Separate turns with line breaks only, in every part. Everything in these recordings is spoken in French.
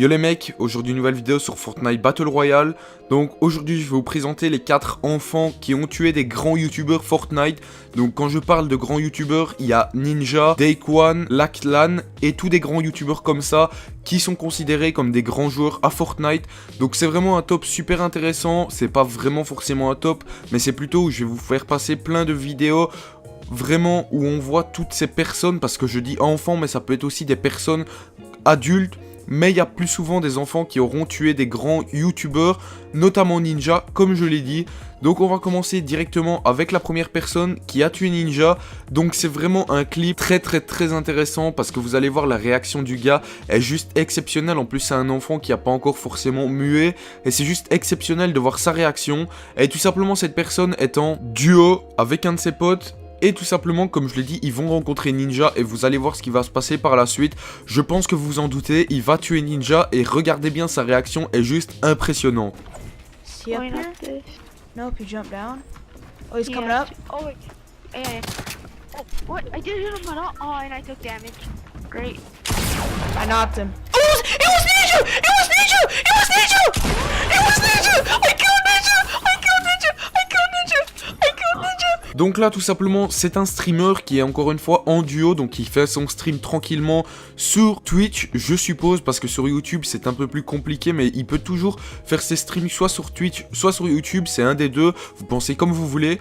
Yo les mecs, aujourd'hui une nouvelle vidéo sur Fortnite Battle Royale. Donc aujourd'hui je vais vous présenter les 4 enfants qui ont tué des grands youtubeurs Fortnite. Donc quand je parle de grands youtubeurs, il y a Ninja, Dakeone, Lachlan et tous des grands youtubeurs comme ça qui sont considérés comme des grands joueurs à Fortnite. Donc c'est vraiment un top super intéressant, c'est pas vraiment forcément un top, mais c'est plutôt où je vais vous faire passer plein de vidéos vraiment où on voit toutes ces personnes, parce que je dis enfants mais ça peut être aussi des personnes adultes. Mais il y a plus souvent des enfants qui auront tué des grands youtubeurs, notamment Ninja, comme je l'ai dit. Donc on va commencer directement avec la première personne qui a tué Ninja. Donc c'est vraiment un clip très intéressant parce que vous allez voir la réaction du gars est juste exceptionnelle. En plus c'est un enfant qui n'a pas encore forcément mué et c'est juste exceptionnel de voir sa réaction. Et tout simplement cette personne est en duo avec un de ses potes. Et tout simplement, comme je l'ai dit, ils vont rencontrer Ninja et vous allez voir ce qui va se passer par la suite. Je pense que vous vous en doutez, il va tuer Ninja et regardez bien, sa réaction est juste impressionnante.
Nope, you jump down. Oh, he's coming up.
Oh, wait. Yeah. Oh, what? I did hit him. Oh, and I took damage. Great.
I knocked him.
It was Ninja! It was Ninja! It was Ninja! It was Ninja! I killed Ninja! I killed Ninja! I killed Ninja! I killed Ninja!
Donc là tout simplement c'est un streamer qui est encore une fois en duo, donc il fait son stream tranquillement sur Twitch je suppose, parce que sur YouTube c'est un peu plus compliqué, mais il peut toujours faire ses streams soit sur Twitch soit sur YouTube, c'est un des deux, vous pensez comme vous voulez.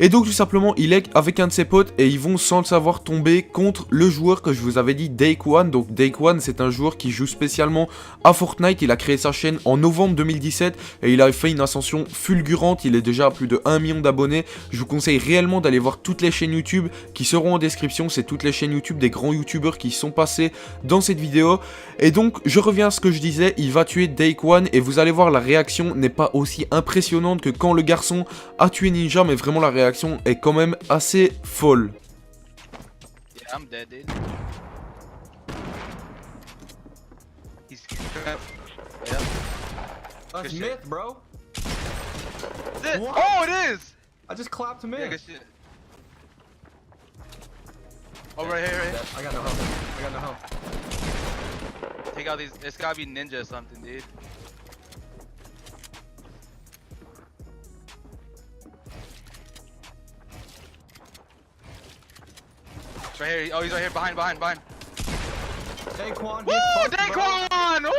Et donc tout simplement il est avec un de ses potes et ils vont sans le savoir tomber contre le joueur que je vous avais dit, Dakeone. Donc Dakeone c'est un joueur qui joue spécialement à Fortnite, il a créé sa chaîne en novembre 2017 et il a fait une ascension fulgurante, il est déjà à plus de 1 million d'abonnés. Je vous conseille réellement d'aller voir toutes les chaînes YouTube qui seront en description, c'est toutes les chaînes YouTube des grands youtubeurs qui sont passés dans cette vidéo. Et donc je reviens à ce que je disais, il va tuer Dakeone et vous allez voir la réaction n'est pas aussi impressionnante que quand le garçon a tué Ninja, mais vraiment la réaction est quand même assez folle.
Yeah, I'm dead, dude. He's trapped. Yeah.
That's
Good
myth,
shit.
bro.
Is it?
What?
Oh, it is!
I just clapped him
Yeah,
in.
good shit. Oh, right here, right here.
I got no help. I got no help.
Take out these. It's gotta be Ninja or something, dude. It's right here. Oh, he's right here. Behind.
Daquan,
Woo!
get fucked, bro.
Daquan! Woo!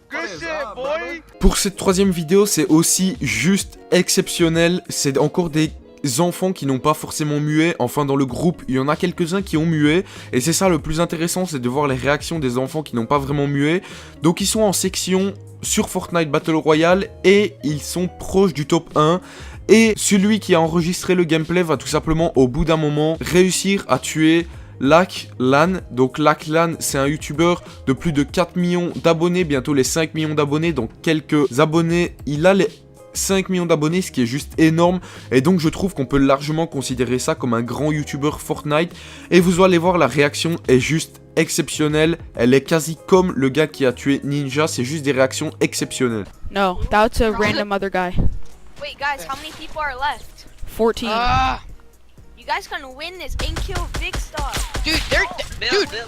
Good
What is
shit,
up,
boy!
brother?
Pour cette troisième vidéo, c'est aussi juste exceptionnel. C'est encore des enfants qui n'ont pas forcément mué. Enfin, dans le groupe, il y en a quelques-uns qui ont mué. Et c'est ça le plus intéressant, c'est de voir les réactions des enfants qui n'ont pas vraiment mué. Donc, ils sont en section sur Fortnite Battle Royale et ils sont proches du top 1. Et celui qui a enregistré le gameplay va tout simplement, au bout d'un moment, réussir à tuer Lachlan. Donc Lachlan c'est un youtubeur de plus de 4 millions d'abonnés, bientôt les 5 millions d'abonnés. Dans quelques abonnés, il a les 5 millions d'abonnés, ce qui est juste énorme. Et donc je trouve qu'on peut largement considérer ça comme un grand youtubeur Fortnite. Et vous allez voir, la réaction est juste exceptionnelle. Elle est quasi comme le gars qui a tué Ninja, c'est juste des réactions exceptionnelles.
No, that's a random other guy.
Wait, guys, how many people are left?
14.
You guys gonna win this and kill Big Star.
Dude,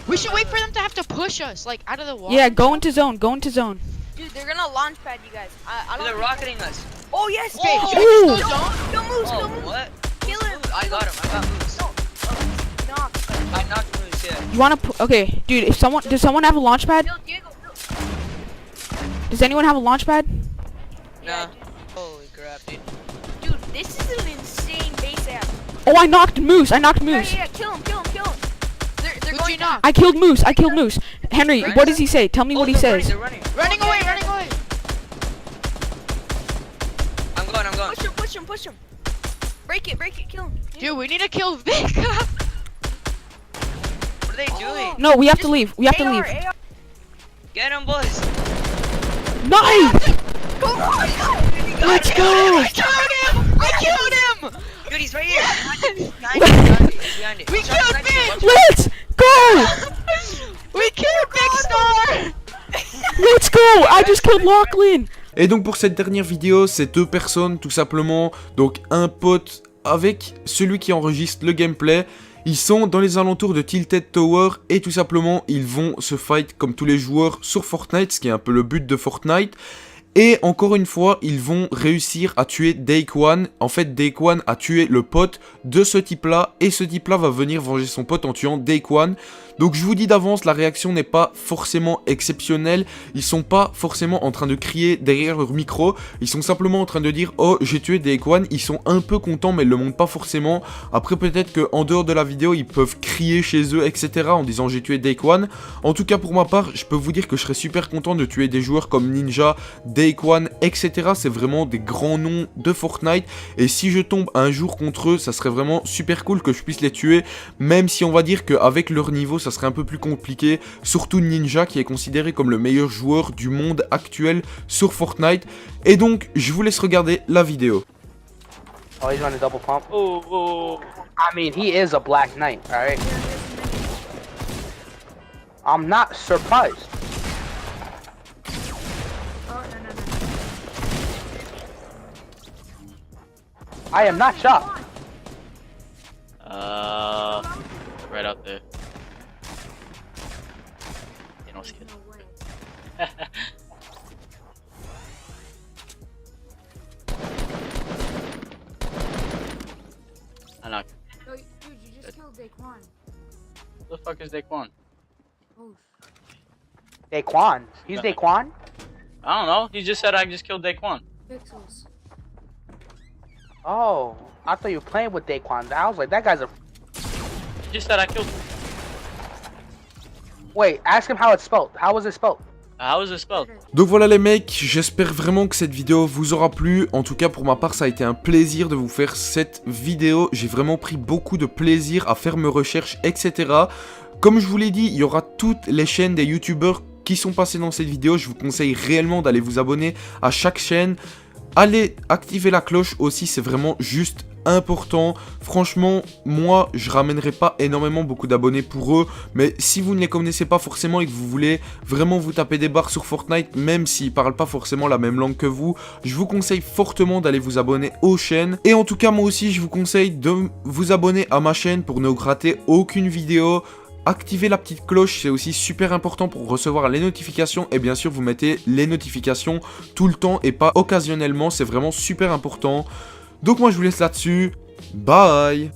we should wait for them to have to push us, like, out of the water.
Yeah, go into zone, go into zone.
Dude, they're gonna launch pad you guys. I don't.
They're rocketing us.
Oh yes.
Okay,
Oh,
should we just go
no,
zone?
no moves,
Oh,
no moves.
what?
Kill him.
I got him. I got moves.
No. Knock.
I knocked moves, yeah.
You wanna okay, dude, if someone does someone have a launch pad?
Kill Diego.
Does anyone have a launch pad?
Nah. Holy crap, dude.
Dude, this is an insane base app.
Oh, I knocked Moose. I knocked
Yeah,
Moose.
yeah, kill him. They're
Who'd
going
you
down.
knock?
I killed Moose. I killed Moose. Henry,
Right?
what does he say? Tell me what he
they're
says.
running.
Running away, running away.
I'm going.
Push him. Break it, kill him.
Dude, we need to kill Vic.
What are they doing?
No, we have to leave. We have to leave.
AR.
Get him, boys.
Nice!
Come on.
Let's go!
I killed him.
Dude, he's right here. Behind it.
We killed Vic.
Let's go!
We killed Big Star.
Let's go! I just killed Lachlan!
Et donc pour cette dernière vidéo, c'est 2 personnes tout simplement. Donc un pote avec celui qui enregistre le gameplay. Ils sont dans les alentours de Tilted Tower et tout simplement ils vont se fight comme tous les joueurs sur Fortnite, ce qui est un peu le but de Fortnite. Et encore une fois, ils vont réussir à tuer Daequan. En fait, Daequan a tué le pote de ce type-là. Et ce type-là va venir venger son pote en tuant Daequan. Donc je vous dis d'avance, la réaction n'est pas forcément exceptionnelle. Ils sont pas forcément en train de crier derrière leur micro. Ils sont simplement en train de dire « Oh, j'ai tué Daequan ». Ils sont un peu contents, mais ils le montrent pas forcément. Après, peut-être qu'en dehors de la vidéo, ils peuvent crier chez eux, etc. en disant « J'ai tué Daequan ». En tout cas, pour ma part, je peux vous dire que je serais super content de tuer des joueurs comme Ninja, Daequan, etc. C'est vraiment des grands noms de Fortnite. Et si je tombe un jour contre eux, ça serait vraiment super cool que je puisse les tuer. Même si on va dire qu'avec leur niveau, ça serait un peu plus compliqué, surtout Ninja qui est considéré comme le meilleur joueur du monde actuel sur Fortnite. Et donc, je vous laisse regarder la vidéo.
Oh, he's running double pump. Oh. I mean, he is a Black Knight, alright? I'm not surprised. I am not shocked.
Right out there. You know, skid. I knocked.
No, dude, you just killed Daequan.
Who the fuck is Daequan?
Oh,
Daequan. He's Daequan?
I don't know. He just said I just killed Daequan.
pixels.
Oh, I thought you were playing with Daequan. I was like, that guy's a...
He just said I killed him.
Wait, ask him how it's spelled. How was it spelled?
How is it spelled?
Donc voilà les mecs, j'espère vraiment que cette vidéo vous aura plu. En tout cas pour ma part ça a été un plaisir de vous faire cette vidéo. J'ai vraiment pris beaucoup de plaisir à faire mes recherches, etc. Comme je vous l'ai dit, il y aura toutes les chaînes des youtubeurs qui sont passés dans cette vidéo. Je vous conseille réellement d'aller vous abonner à chaque chaîne. Allez activer la cloche aussi, c'est vraiment juste important. Franchement, moi, je ramènerai pas énormément beaucoup d'abonnés pour eux, mais si vous ne les connaissez pas forcément et que vous voulez vraiment vous taper des barres sur Fortnite, même s'ils parlent pas forcément la même langue que vous, je vous conseille fortement d'aller vous abonner aux chaînes. Et en tout cas, moi aussi, je vous conseille de vous abonner à ma chaîne pour ne rater aucune vidéo. Activez la petite cloche, c'est aussi super important pour recevoir les notifications. Et bien sûr, vous mettez les notifications tout le temps et pas occasionnellement. C'est vraiment super important. Donc moi, je vous laisse là-dessus. Bye!